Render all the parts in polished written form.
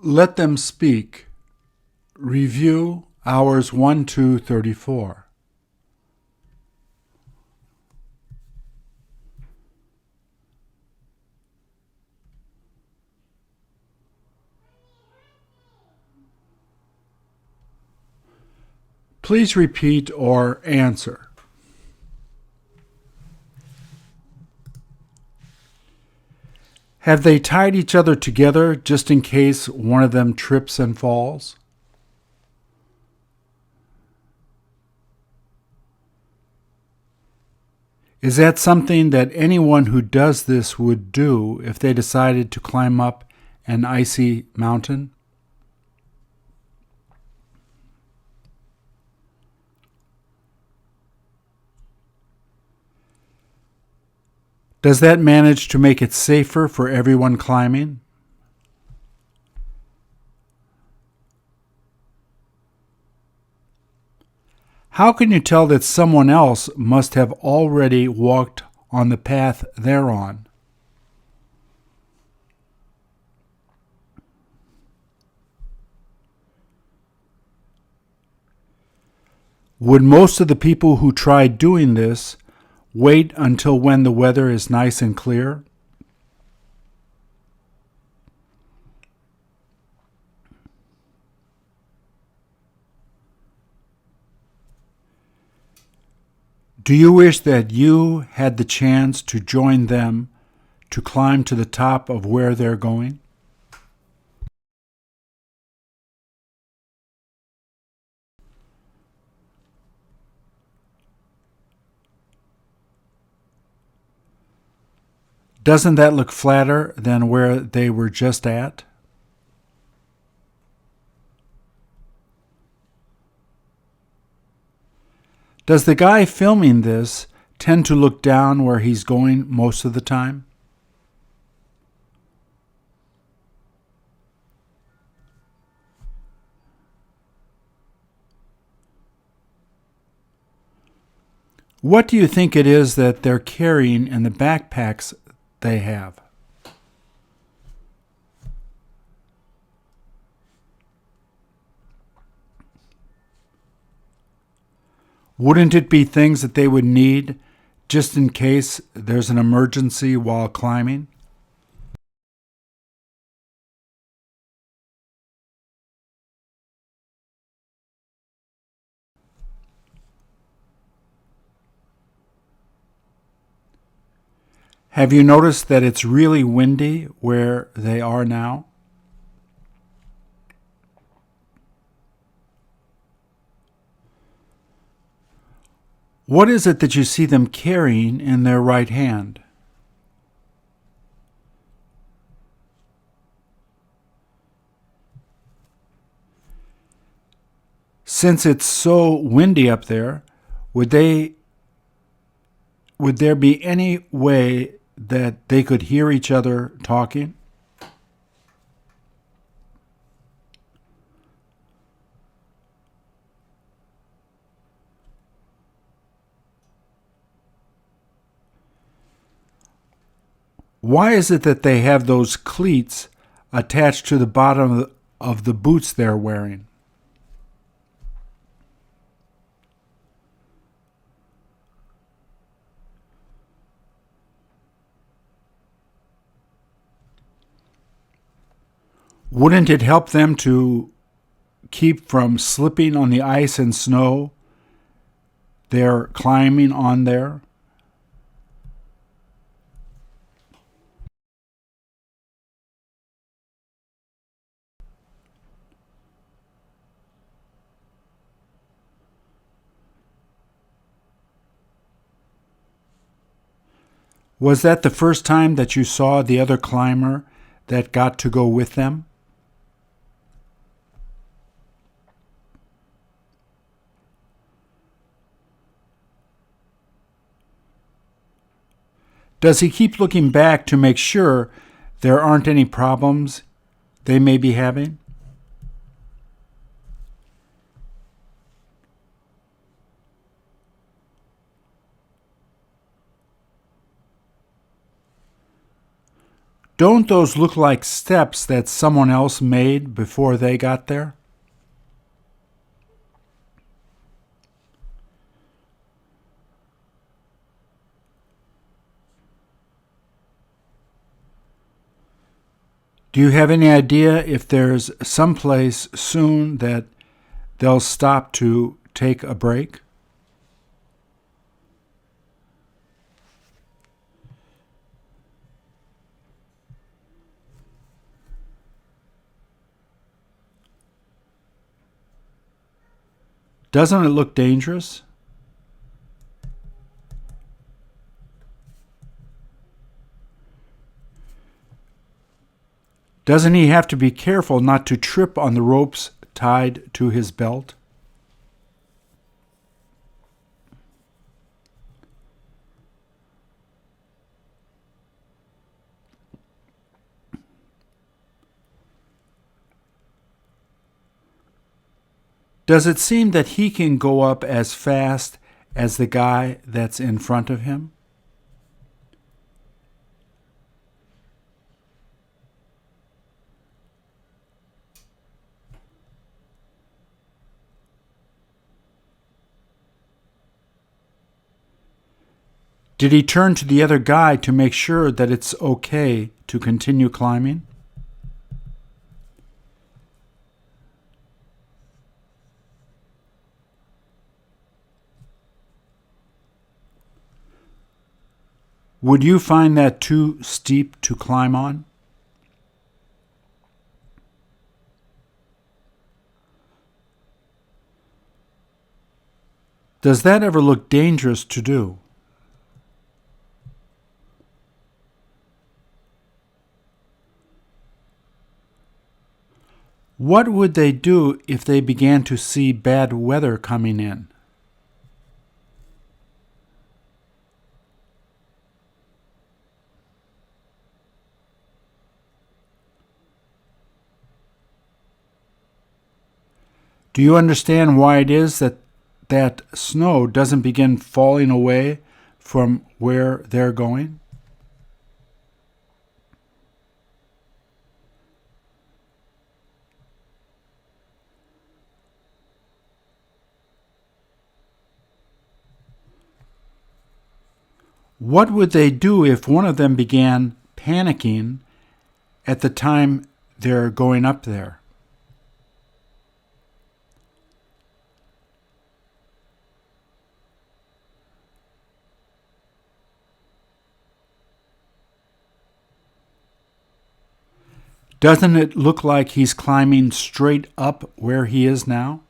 Let them speak. Review hours 1 to 34. Please repeat or answer. Have they tied each other together just in case one of them trips and falls? Is that something that anyone who does this would do if they decided to climb up an icy mountain? Does that manage to make it safer for everyone climbing? How can you tell that someone else must have already walked on the path they're on? Would most of the people who try doing this wait until when the weather is nice and clear? Do you wish that you had the chance to join them to climb to the top of where they're going? Doesn't that look flatter than where they were just at? Does the guy filming this tend to look down where he's going most of the time? What do you think it is that they're carrying in the backpacks they have? Wouldn't it be things that they would need just in case there's an emergency while climbing? Have you noticed that it's really windy where they are now? What is it that you see them carrying in their right hand? Since it's so windy up there, would there be any way that they could hear each other talking? Why is it that they have those cleats attached to the bottom of the boots they're wearing? Wouldn't it help them to keep from slipping on the ice and snow they're climbing on there? Was that the first time that you saw the other climber that got to go with them? Does he keep looking back to make sure there aren't any problems they may be having? Don't those look like steps that someone else made before they got there? Do you have any idea if there's some place soon that they'll stop to take a break? Doesn't it look dangerous? Doesn't he have to be careful not to trip on the ropes tied to his belt? Does it seem that he can go up as fast as the guy that's in front of him? Did he turn to the other guy to make sure that it's okay to continue climbing? Would you find that too steep to climb on? Does that ever look dangerous to do? What would they do if they began to see bad weather coming in? Do you understand why it is that snow doesn't begin falling away from where they're going? What would they do if one of them began panicking at the time they're going up there? Doesn't it look like he's climbing straight up where he is now?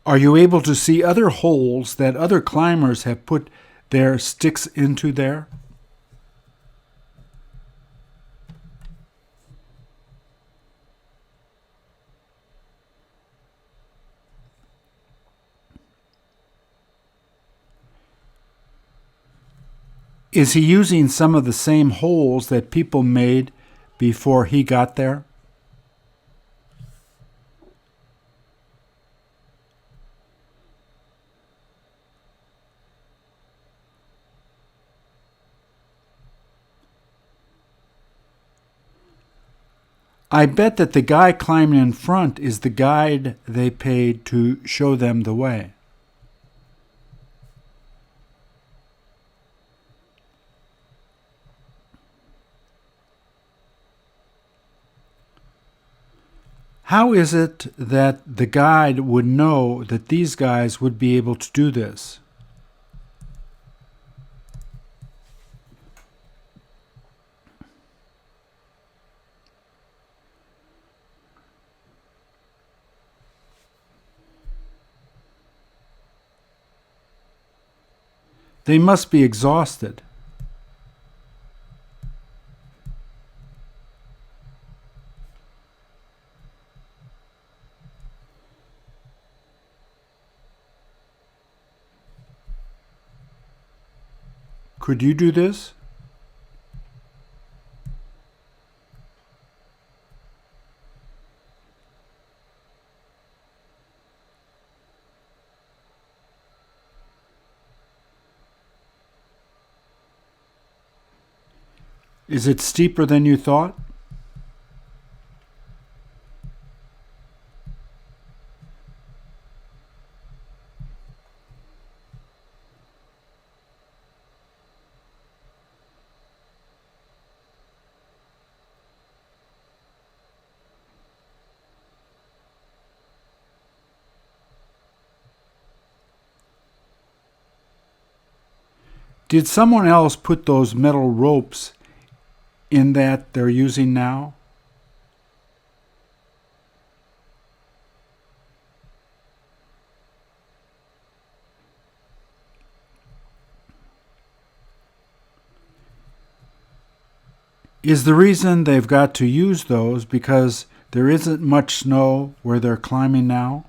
Are you able to see other holes that other climbers have put their sticks into there? Is he using some of the same holes that people made before he got there? I bet that the guy climbing in front is the guide they paid to show them the way. How is it that the guide would know that these guys would be able to do this? They must be exhausted. Could you do this? Is it steeper than you thought? Did someone else put those metal ropes in that they're using now? Is the reason they've got to use those because there isn't much snow where they're climbing now?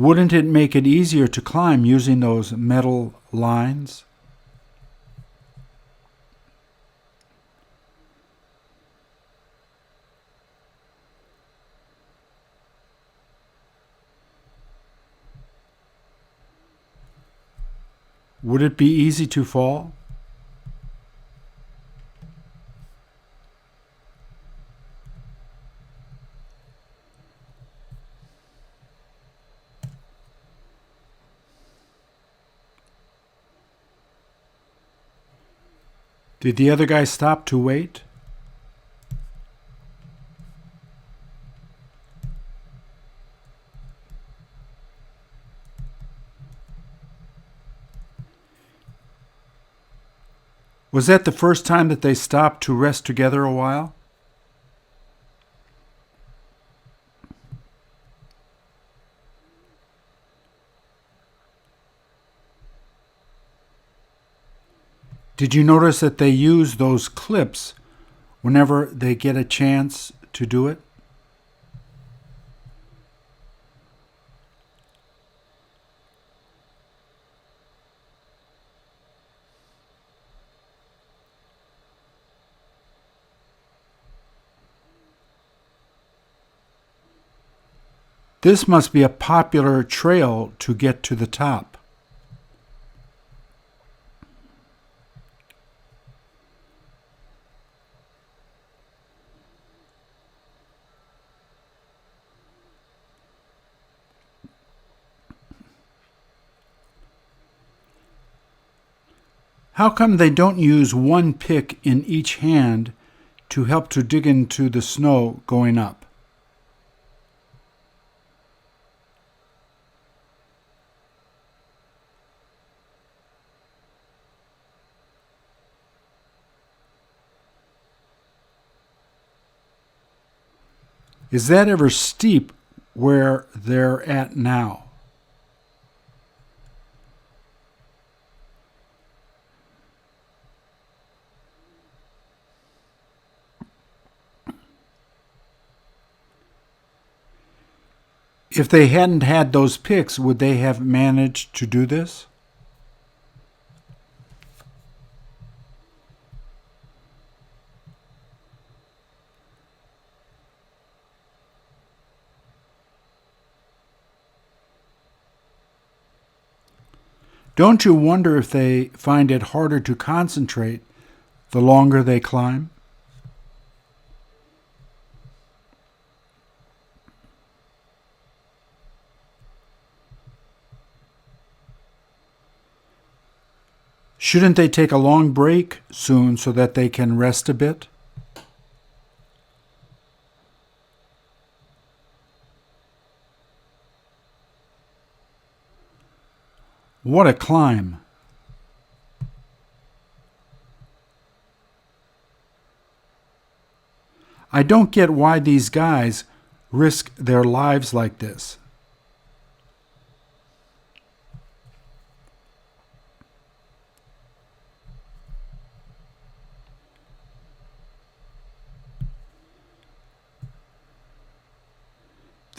Wouldn't it make it easier to climb using those metal lines? Would it be easy to fall? Did the other guy stop to wait? Was that the first time that they stopped to rest together a while? Did you notice that they use those clips whenever they get a chance to do it? This must be a popular trail to get to the top. How come they don't use one pick in each hand to help to dig into the snow going up? Is that ever steep where they're at now? If they hadn't had those picks, would they have managed to do this? Don't you wonder if they find it harder to concentrate the longer they climb? Shouldn't they take a long break soon so that they can rest a bit? What a climb! I don't get why these guys risk their lives like this.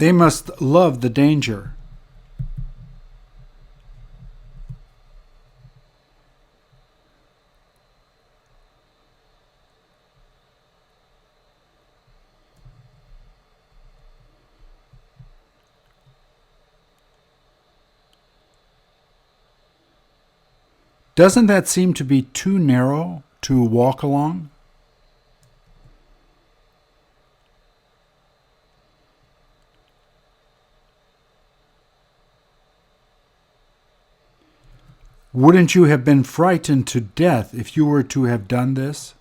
They must love the danger. Doesn't that seem to be too narrow to walk along? Wouldn't you have been frightened to death if you were to have done this?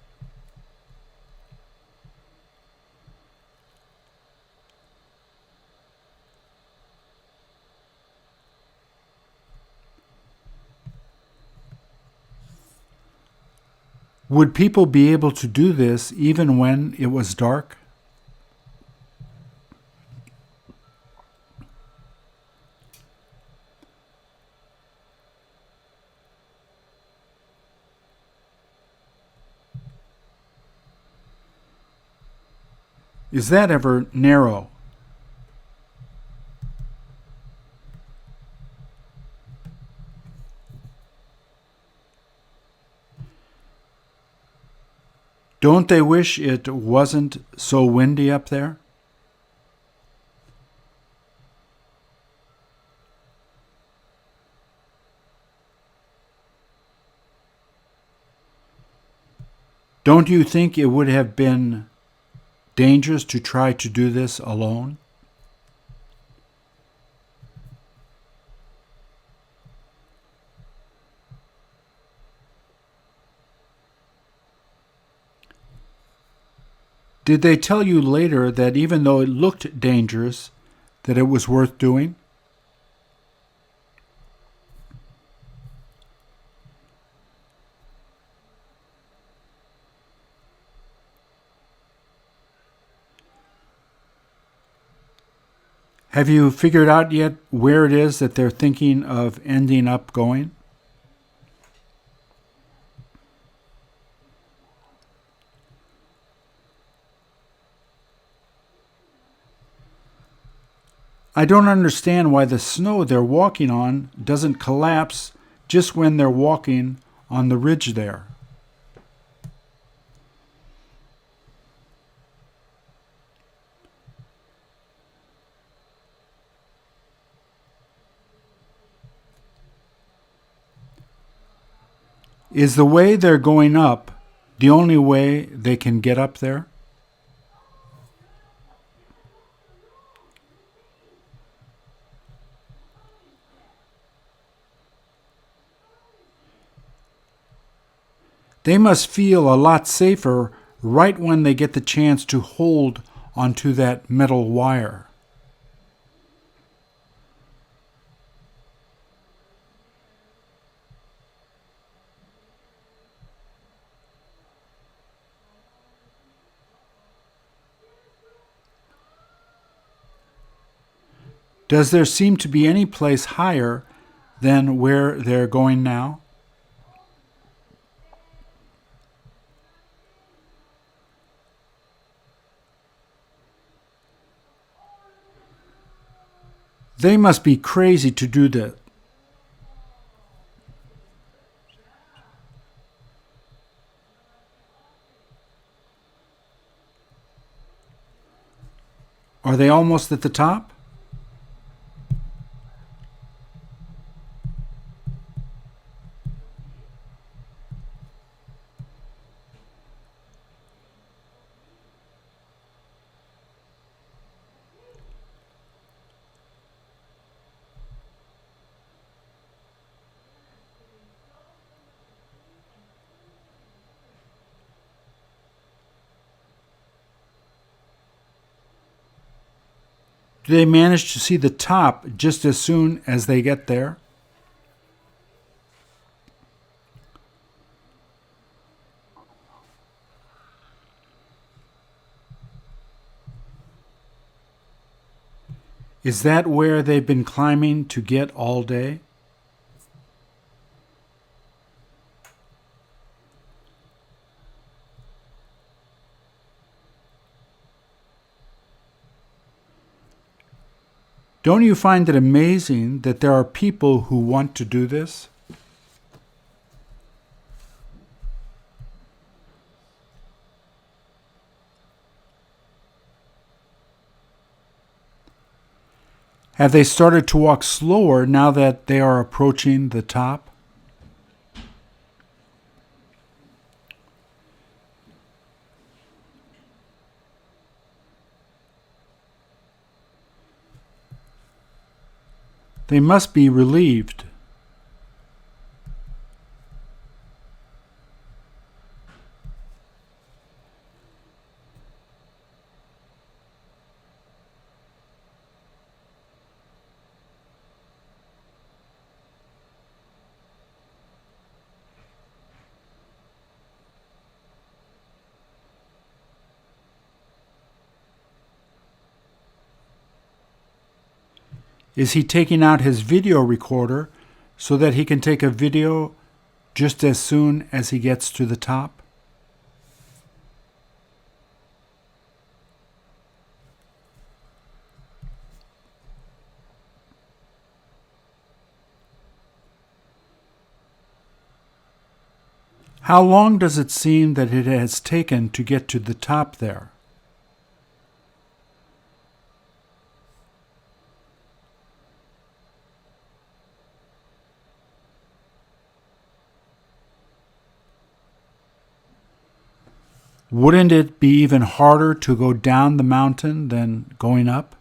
Would people be able to do this even when it was dark? Is that ever narrow? Don't they wish it wasn't so windy up there? Don't you think it would have been dangerous to try to do this alone? Did they tell you later that even though it looked dangerous, that it was worth doing? Have you figured out yet where it is that they're thinking of ending up going? I don't understand why the snow they're walking on doesn't collapse just when they're walking on the ridge there. Is the way they're going up the only way they can get up there? They must feel a lot safer right when they get the chance to hold onto that metal wire. Does there seem to be any place higher than where they're going now? They must be crazy to do that. Are they almost at the top? Do they manage to see the top just as soon as they get there? Is that where they've been climbing to get all day? Don't you find it amazing that there are people who want to do this? Have they started to walk slower now that they are approaching the top? They must be relieved. Is he taking out his video recorder so that he can take a video just as soon as he gets to the top? How long does it seem that it has taken to get to the top there? Wouldn't it be even harder to go down the mountain than going up?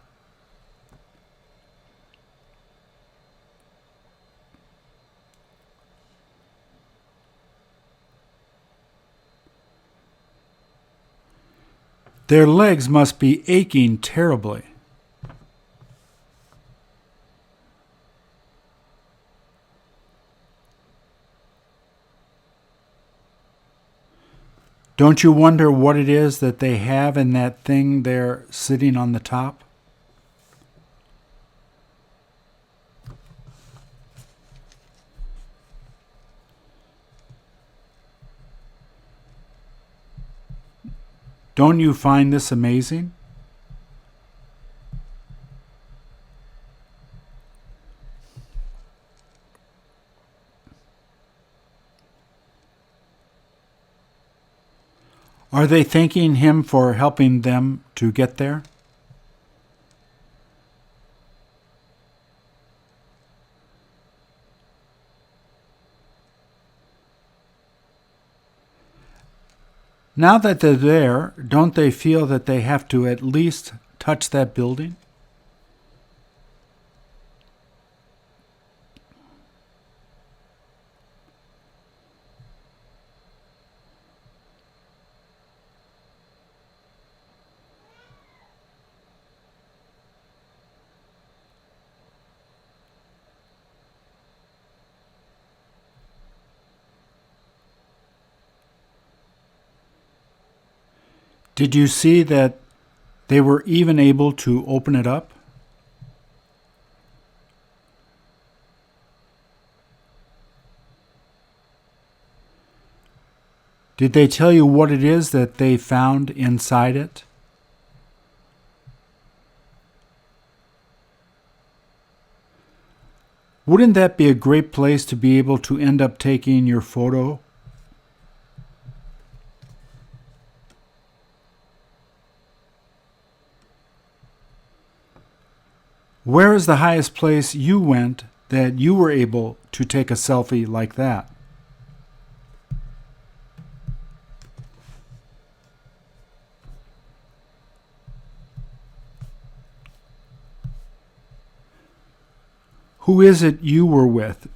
Their legs must be aching terribly. Don't you wonder what it is that they have in that thing there sitting on the top? Don't you find this amazing? Are they thanking him for helping them to get there? Now that they're there, don't they feel that they have to at least touch that building? Did you see that they were even able to open it up? Did they tell you what it is that they found inside it? Wouldn't that be a great place to be able to end up taking your photo? Where is the highest place you went that you were able to take a selfie like that? Who is it you were with?